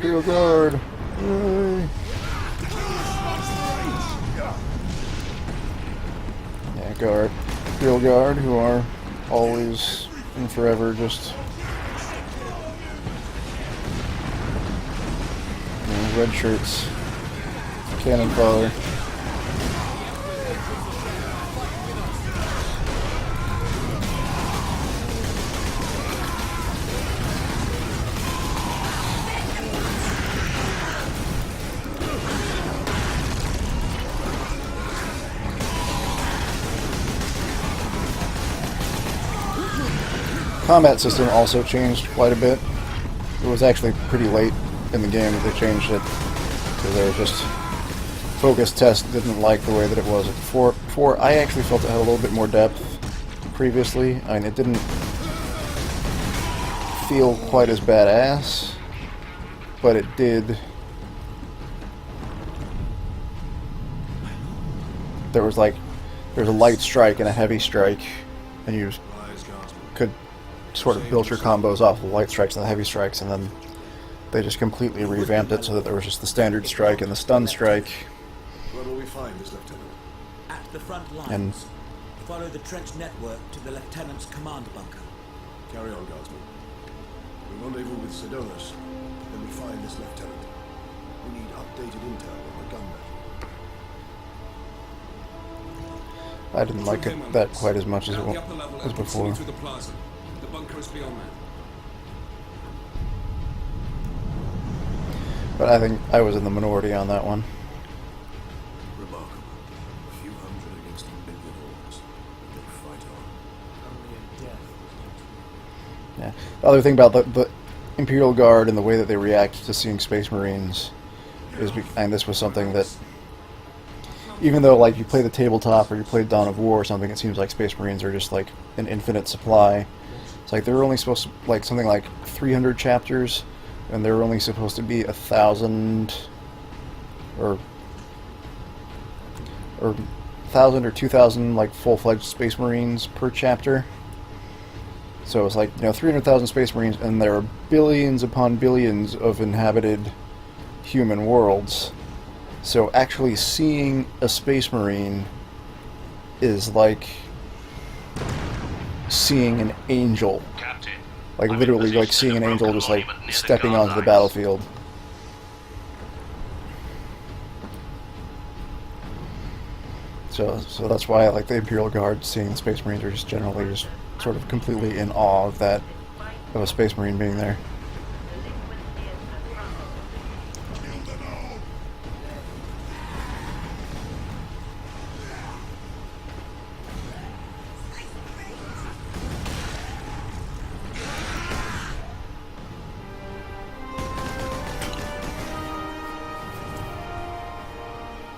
Imperial Guard! Yay! Yeah, Guard. Imperial Guard, who are always and forever just... red shirts. Cannon fodder. Combat system also changed quite a bit. It was actually pretty late in the game that they changed it, because they were just focus test didn't like the way that it was. Before I actually felt it had a little bit more depth previously. I mean, it didn't feel quite as badass, but it did. There was a light strike and a heavy strike, and you could sort of build your combos off the light strikes and the heavy strikes, and then they just completely revamped it so that there was just the standard strike and the stun strike. Where will we find this lieutenant? At the front lines. And follow the trench network to the lieutenant's command bunker. Carry on, guardsman. We rendezvous with Sedonis, then we find this lieutenant. We need updated intel on the gun metal. I didn't like that quite as much as before. Through the plaza. The bunker is beyond that. But I think I was in the minority on that one. Remarkable. A few hundred against a million orcs. They fight on. Yeah. The other thing about the Imperial Guard and the way that they react to seeing Space Marines is, and this was something that, even though like you play the tabletop or you play Dawn of War or something, it seems like Space Marines are just like an infinite supply. It's like they're only supposed to, like, something like 300 chapters, and they're only supposed to be 1,000 or 1,000 or 2,000 like full-fledged Space Marines per chapter. So it's like, 300,000 Space Marines, and there are billions upon billions of inhabited human worlds. So actually seeing a Space Marine is like seeing an angel. Captain, Like literally like seeing an angel just like stepping onto the battlefield. So that's why I like the Imperial Guard. Seeing the Space Marines are just generally just sort of completely in awe of that, of a Space Marine being there.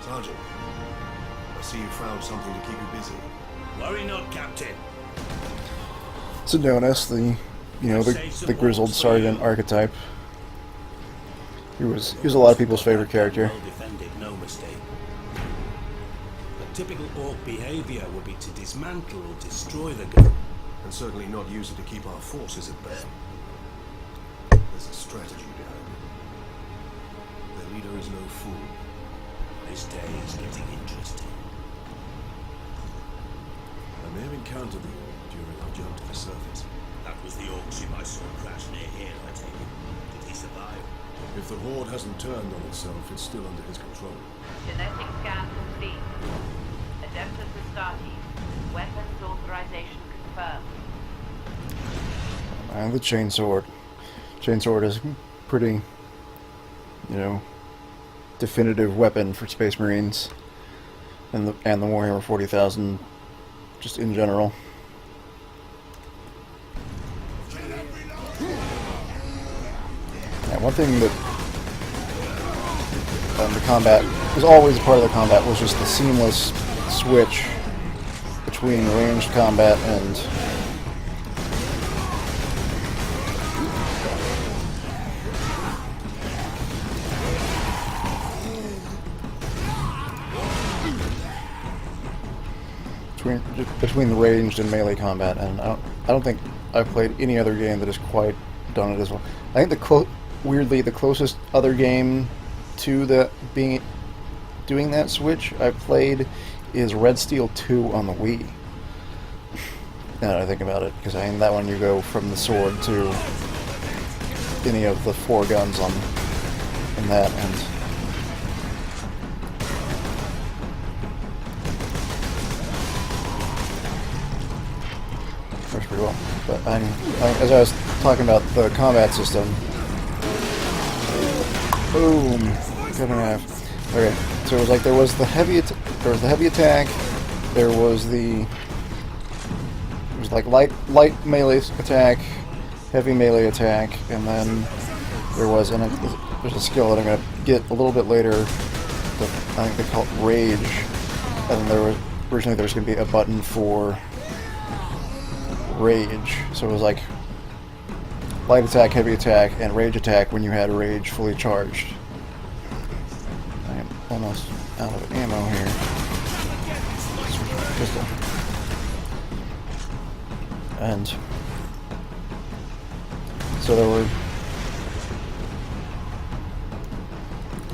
Sergeant, I see you found something to keep you busy. Worry not, Captain. Sedonis, the grizzled sergeant archetype. He was a lot of people's favorite character. Well defended, no mistake. The typical orc behavior would be to dismantle or destroy the gun. And certainly not use it to keep our forces at bay. There's a strategy behind it. Their leader is no fool. This day is getting interesting. I may have encountered the orc during our jump to the surface. That was the orc ship I saw crash near here, I take it. Did he survive? If the horde hasn't turned on itself, it's still under his control. Genetic scan complete. Adeptus Astartes. Weapons authorization confirmed. And the chainsword. Chainsword is pretty, definitive weapon for Space Marines and the Warhammer 40,000 just in general. Yeah, one thing that the combat was always a part of the combat was just the seamless switch between ranged combat and between the ranged and melee combat, and I don't think I've played any other game that has quite done it as well. I think weirdly, the closest other game to doing that switch I've played is Red Steel 2 on the Wii. Now that I think about it, because in that one you go from the sword to any of the 4 guns in that, and works pretty well. But as I was talking about the combat system, boom, cut in half. Okay, so it was like there was the heavy attack, there was like light melee attack, heavy melee attack, and then there's a skill that I'm gonna get a little bit later. I think they call it Rage, and then originally there was gonna be a button for Rage, so it was like light attack, heavy attack, and rage attack when you had Rage fully charged. I am almost out of ammo here. Pistol. And so there were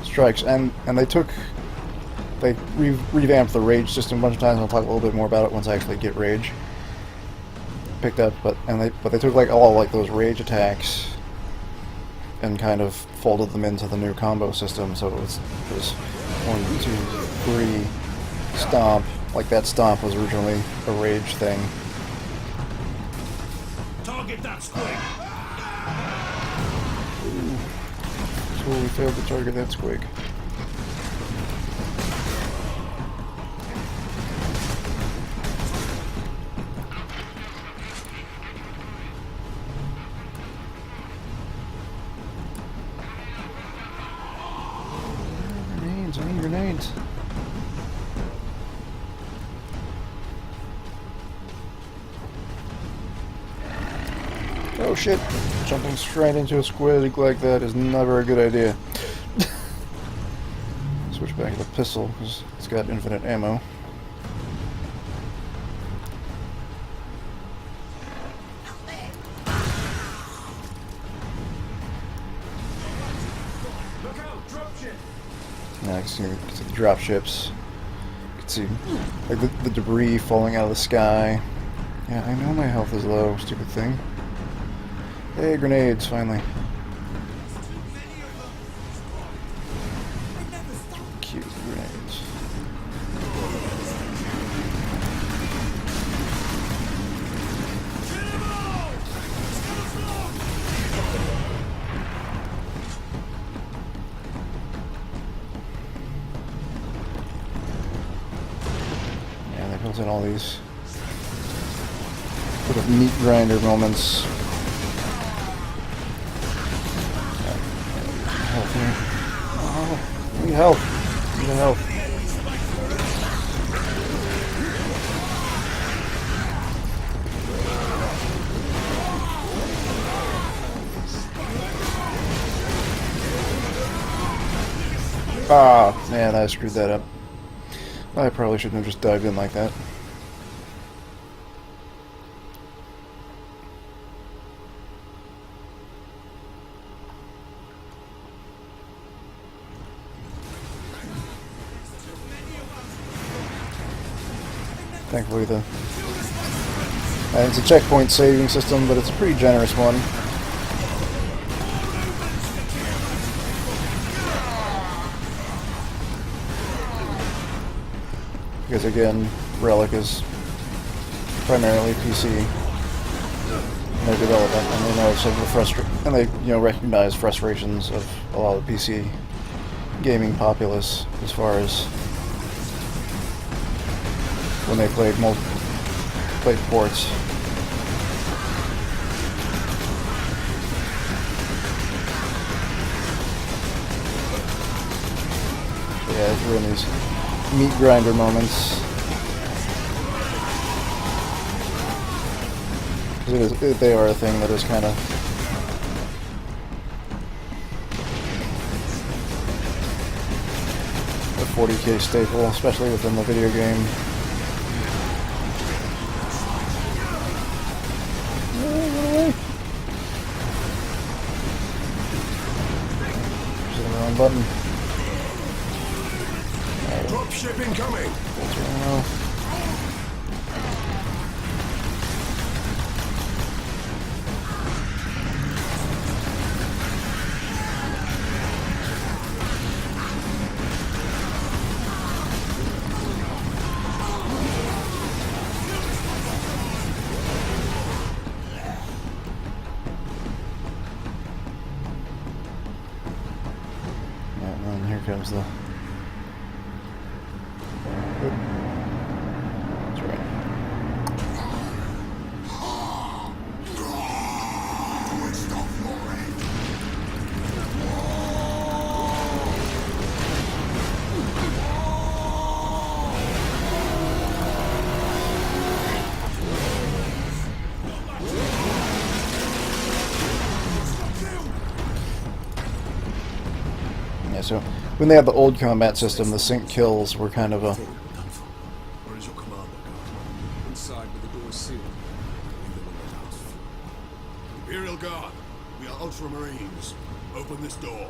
strikes, and they revamped the Rage system a bunch of times. I'll talk a little bit more about it once I actually get Rage picked up, but they took like all like those Rage attacks and kind of folded them into the new combo system. So it was 1, 2, 3, stomp. Like that stomp was originally a Rage thing. Target that squig. So we failed to target that squig. Grenades, I need grenades. Oh shit, jumping straight into a squig like that is never a good idea. Switch back to the pistol because it's got infinite ammo. Look out, dropship. Now I can see the drop ships. You can see like the debris falling out of the sky. Yeah, I know my health is low, stupid thing. Hey, grenades, finally. Cute grenades. Yeah, they built in all these sort of meat grinder moments. Help here. Oh, I need help. I need help. Ah, man, I screwed that up. I probably shouldn't have just dived in like that. Thankfully, it's a checkpoint saving system, but it's a pretty generous one. Because again, Relic is primarily PC in their development, and they know some of the recognize frustrations of a lot of the PC gaming populace as far as when they played ports. So yeah, it's really these meat grinder moments. They are a thing that is kind of a 40K staple, especially within the video game. button. Dropship incoming! Well, yeah, and here comes the... That's right. Yeah, so when they had the old combat system, the sync kills were kind of a... Where is your commander, Guard? Inside with the doors sealed. Leave them in the house. Imperial Guard, we are Ultramarines. Open this door.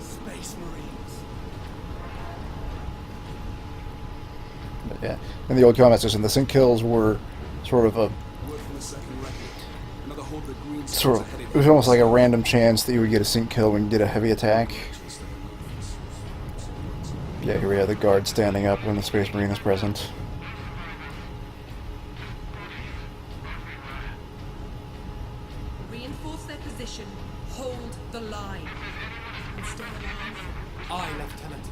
Space Marines. But yeah, in the old combat system, the sync kills were sort of a... Word from the second record. Another horde of the green Sort scouts of, are headed it was almost like a random chance that you would get a sync kill when you did a heavy attack. Yeah, here we have the guard standing up when the Space Marine is present. Reinforce their position. Hold the line. And stay alive. Aye, Lieutenant.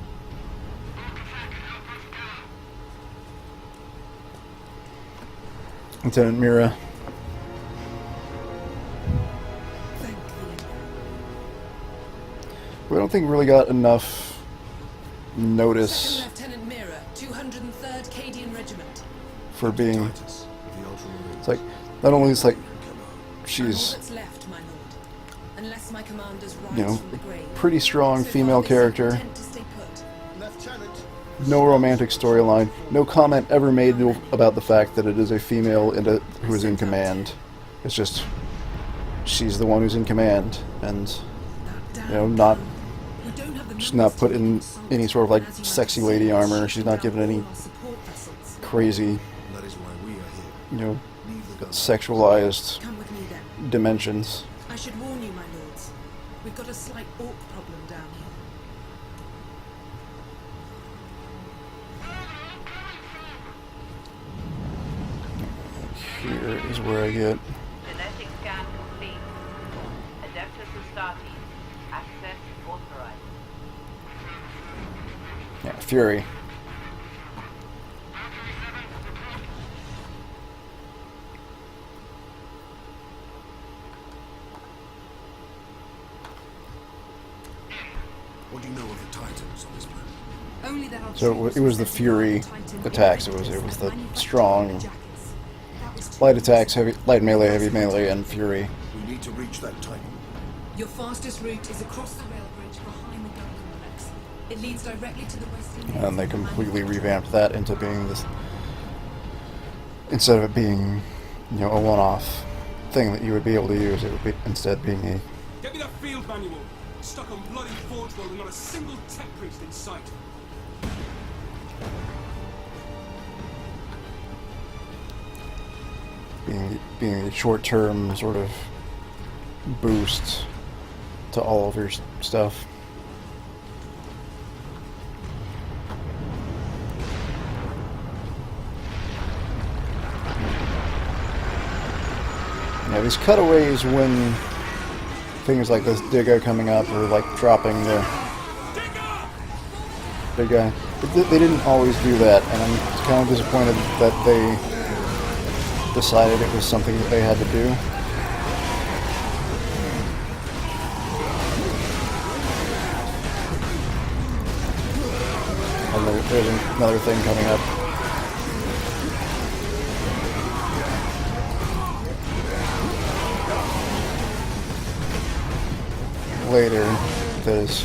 Lieutenant Mira. Thank thee. We don't think we really got enough Second notice Lieutenant Mira, 203rd Cadian Regiment. for being... Titus of the Ultramarines. It's like, not only is like, I'm all she's, that's left, my lord. Unless my commanders rise you know, from the grave. pretty strong So far, female they seem character. content to stay put. Lieutenant. No romantic storyline. No comment ever made about the fact that it is a female who is in command. It's just she's the one who's in command, and That you know, damn not crew. We don't have the she's means not to put in assault, any sort of like as you sexy might lady say, armor. She's not shooting given down any all our support vessels. crazy, That is why we are here. you know, Leave the gun. sexualized Come with me then. dimensions. I should warn you, my lords. We've got a slight orc problem down here. Here is where I get. Genetic scan complete. Adeptus Astartes. Access authorized. Yeah, Fury. What do you know of the Titans on this planet? Only that our So troops it was the sent Fury Titan attacks. It was inhibitors the that manufactured strong leather jackets. That was light too attacks, easy. light melee, heavy melee, and Fury. We need to reach that Titan. Your fastest route is across the rail bridge behind the gun complex. It leads directly to the western gate And they of the completely manufacturing revamped that into being this, instead of it being, you know, a one-off thing that you would be able to use, it would be instead being a... Get me that field manual. Stuck on bloody Forge World and not a single tech priest in sight. being a short-term sort of boost to all of your stuff. Yeah, these cutaways when things like this Digga coming up or like dropping the big guy, they didn't always do that, and I'm kind of disappointed that they decided it was something that they had to do. And there's another thing coming up. Later, there's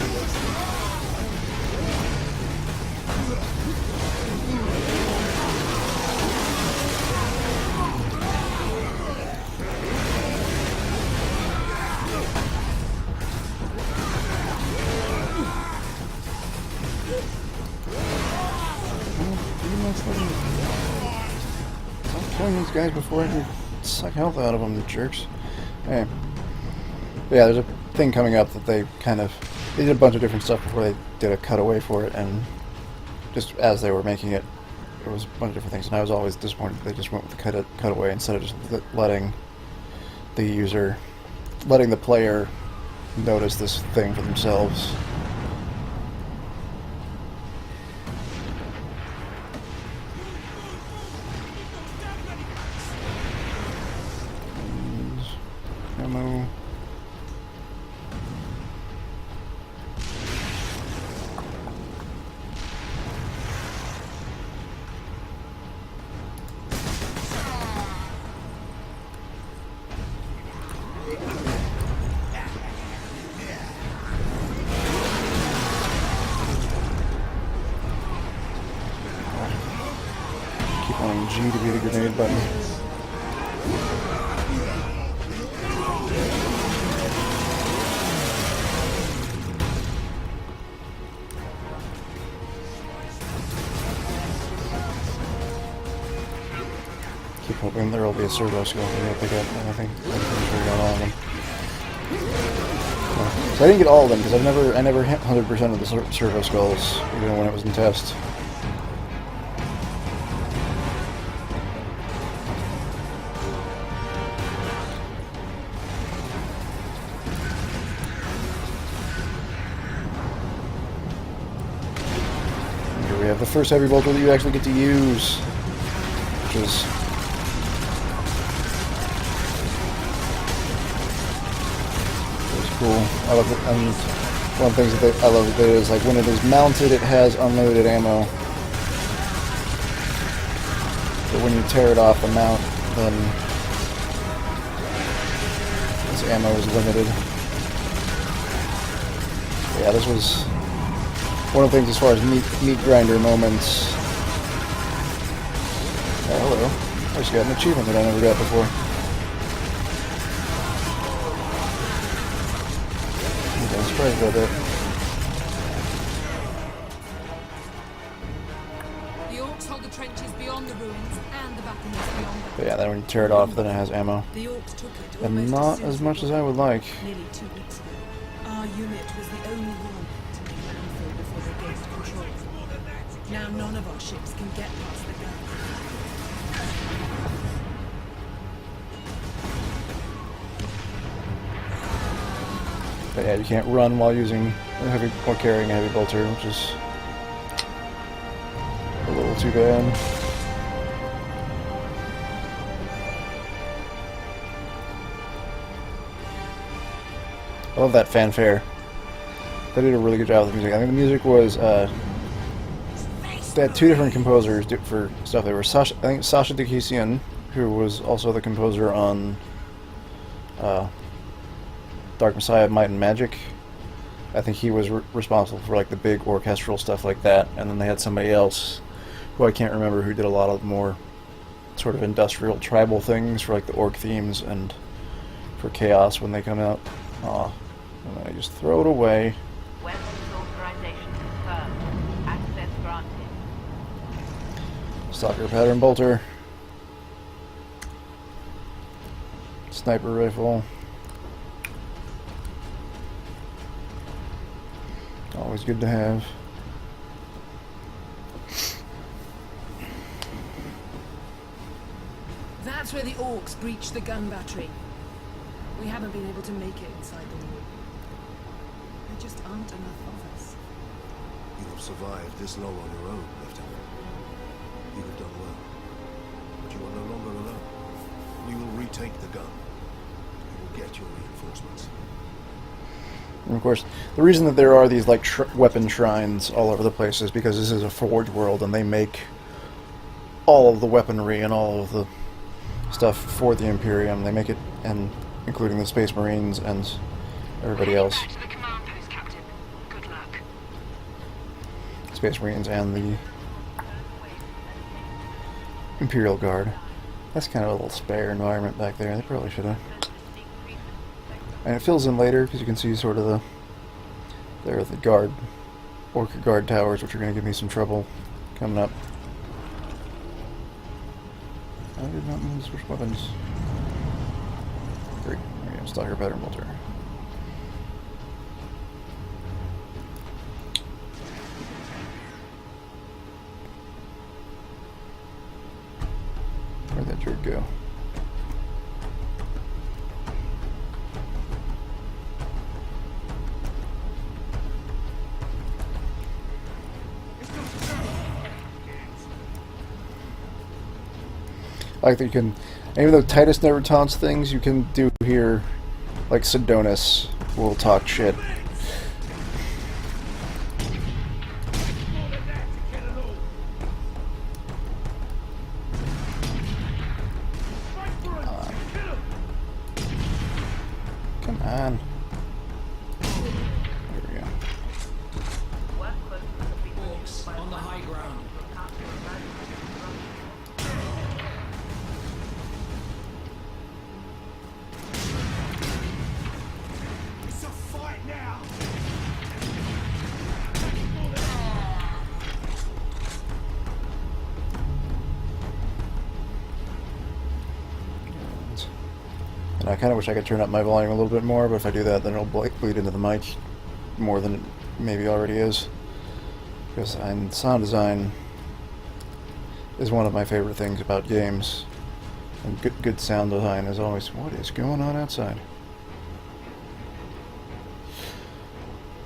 I'm killing these guys before I can suck health out of them, jerks. Hey. But yeah, there's a thing coming up that they did a bunch of different stuff before they did a cutaway for it, and just as they were making it, there was a bunch of different things, and I was always disappointed that they just went with the cutaway instead of just letting the player notice this thing for themselves. Ammo. Keep wanting G to be the grenade button. Keep hoping there will be a servo skill I'm going to pick up, and I think everything's got all of them. So I didn't get all of them because I never hit 100% of the servo skulls, even when it was in test. And here we have the first heavy bolter that you actually get to use, which is cool. I love it. And one of the things that I love about it is, like, when it is mounted, it has unlimited ammo. But when you tear it off the mount, then its ammo is limited. But yeah, this was one of the things as far as meat grinder moments. Oh, hello. I just got an achievement that I never got before. I'm surprised about that. The orcs hold the trenches beyond the ruins and the battlements beyond them. But yeah, then when you tear it off, then it has ammo. The orcs took it And almost not soon as as much we as I would like. Nearly 2 weeks ago, our unit was the only one to make landfall before they gained control. Now none of our ships can get past the guns. But yeah, you can't run while using while carrying a heavy bolter, which is a little too bad. I love that fanfare. They did a really good job with the music. I think the music was they had two different composers for stuff. They were Sasha Dikisian, who was also the composer on Dark Messiah, Might and Magic. I think he was responsible for like the big orchestral stuff like that, and then they had somebody else who I can't remember who did a lot of more sort of industrial tribal things for like the orc themes and for Chaos when they come out. Aw, and then I just throw it away. Weapons authorization confirmed. Access granted. Stalker pattern bolter. Sniper rifle. Always good to have. That's where the orcs breached the gun battery. We haven't been able to make it inside the wall. There just aren't enough of us. You have survived this long on your own, Lieutenant. You have done well. But you are no longer alone. We will retake the gun. You will get your reinforcements. And of course, the reason that there are these like weapon shrines all over the place is because this is a Forge world, and they make all of the weaponry and all of the stuff for the Imperium. They make it, and including the Space Marines and everybody else. Back to the command post, Captain. Good luck. Space Marines and the Imperial Guard. That's kind of a little spare environment back there. They probably should have. And it fills in later because you can see sort of there are the Orca Guard towers, which are going to give me some trouble coming up. I did not mean to switch weapons. Great. There we go. Stalker pattern bolter. Where'd that jerk go? I like that you can, even though Titus never taunts things, you can do here, like Sidonis will talk shit. Come on. There we go. Orcs on the high ground. It's a fight now! And I kind of wish I could turn up my volume a little bit more, but if I do that, then it'll bleed into the mic more than it maybe already is. Because sound design is one of my favorite things about games. And good sound design is always, what is going on outside?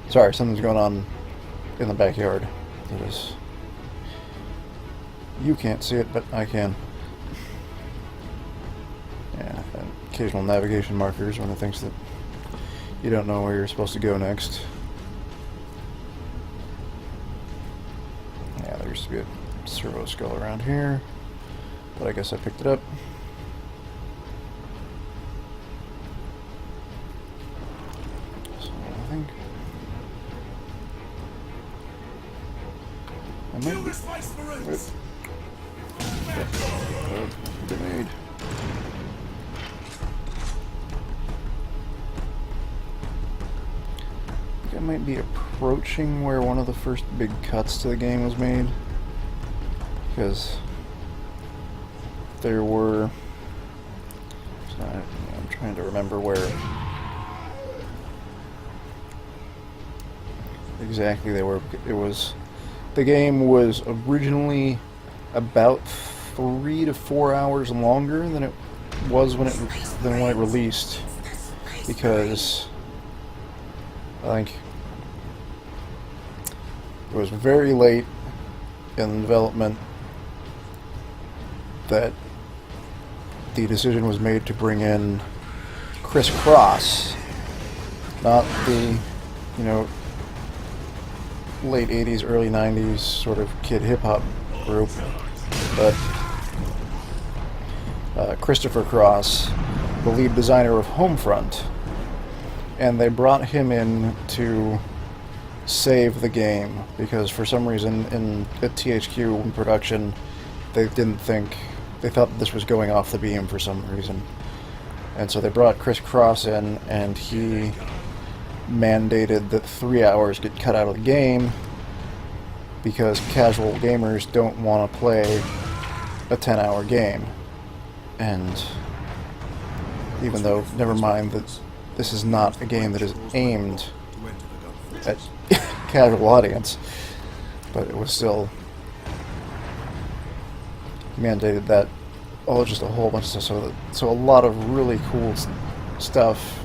Sorry, something's going on in the backyard. That is... You can't see it, but I can. Yeah, and occasional navigation markers when it thinks that you don't know where you're supposed to go next. Yeah, there used to be a servo skull around here, but I guess I picked it up. So I think I might Kill be... the Space Marines! Grenade. I think I might be approaching where one of the first big cuts to the game was made, because there were... I'm trying to remember where exactly they were. It was... The game was originally about 3 to 4 hours longer than it was when it released, because I think it was very late in development that the decision was made to bring in Chris Cross, not the, you know, late 80s, early 90s sort of kid hip-hop group, but Christopher Cross, the lead designer of Homefront, and they brought him in to save the game, because for some reason at THQ in production they thought this was going off the beam for some reason, and so they brought Chris Cross in, and he mandated that 3 hours get cut out of the game because casual gamers don't want to play a 10-hour game. And even though, never mind that this is not a game that is aimed at casual audience, but it was still mandated that, just a whole bunch of stuff, so a lot of really cool stuff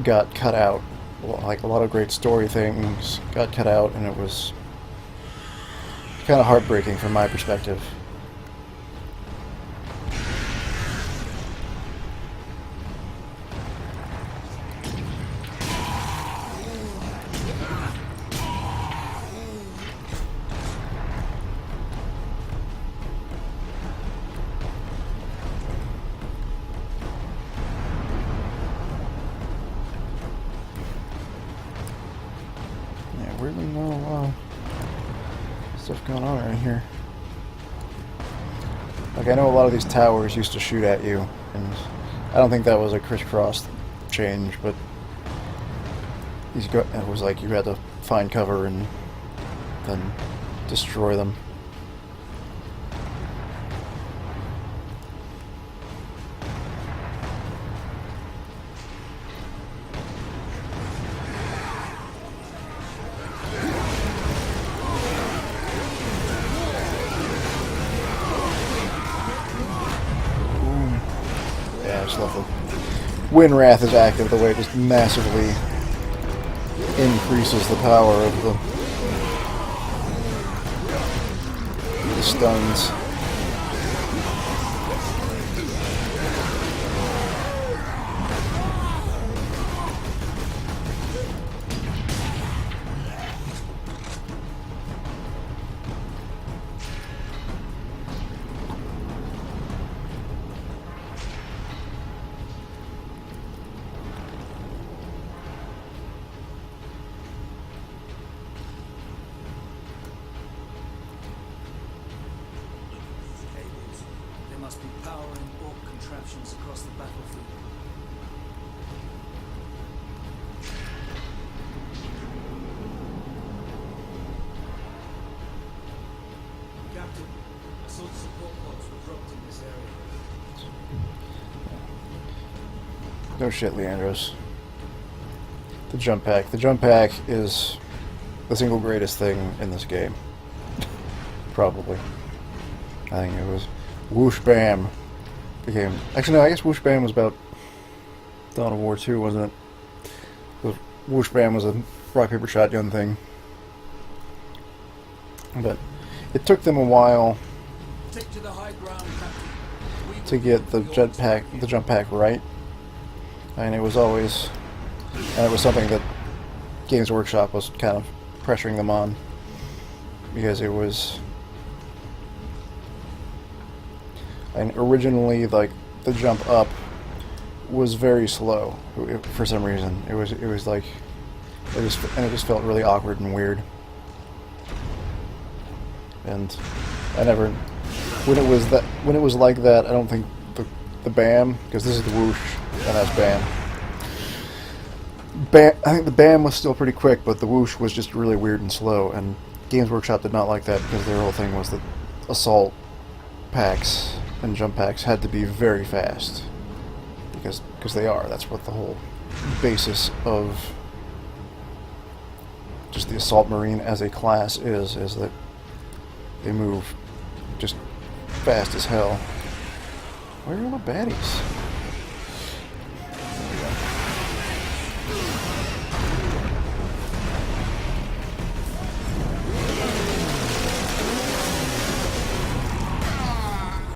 got cut out. Like a lot of great story things got cut out, and it was kind of heartbreaking from my perspective. Really not a lot of stuff going on right here. Like, I know a lot of these towers used to shoot at you, and I don't think that was a crisscross change, but it was like you had to find cover and then destroy them. just love the Wind Wrath is active, the way it just massively increases the power of the stuns. There must be powering orc contraptions across the battlefield. Captain, assault support pods were dropped in this area. No shit, Leandros. The jump pack. The jump pack is the single greatest thing in this game. Probably. I think it was Whoosh Bam became... Actually, no, I guess Whoosh Bam was about Dawn of War 2, wasn't it? The Whoosh Bam was a rock, paper, shotgun thing. But it took them a while Take to the high ground, Captain. We to get the jump pack right. And it was always... And it was something that Games Workshop was kind of pressuring them on. Because it was... And originally, like, the jump up was very slow for some reason. It was like... It just felt really awkward and weird. And I never... When it was like that, I don't think the BAM, because this is the whoosh, and that's BAM. I think the BAM was still pretty quick, but the whoosh was just really weird and slow, and Games Workshop did not like that because their whole thing was that assault packs and jump packs had to be very fast. Because they are. That's what the whole basis of just the Assault Marine as a class is that they move just fast as hell. Where are all the baddies?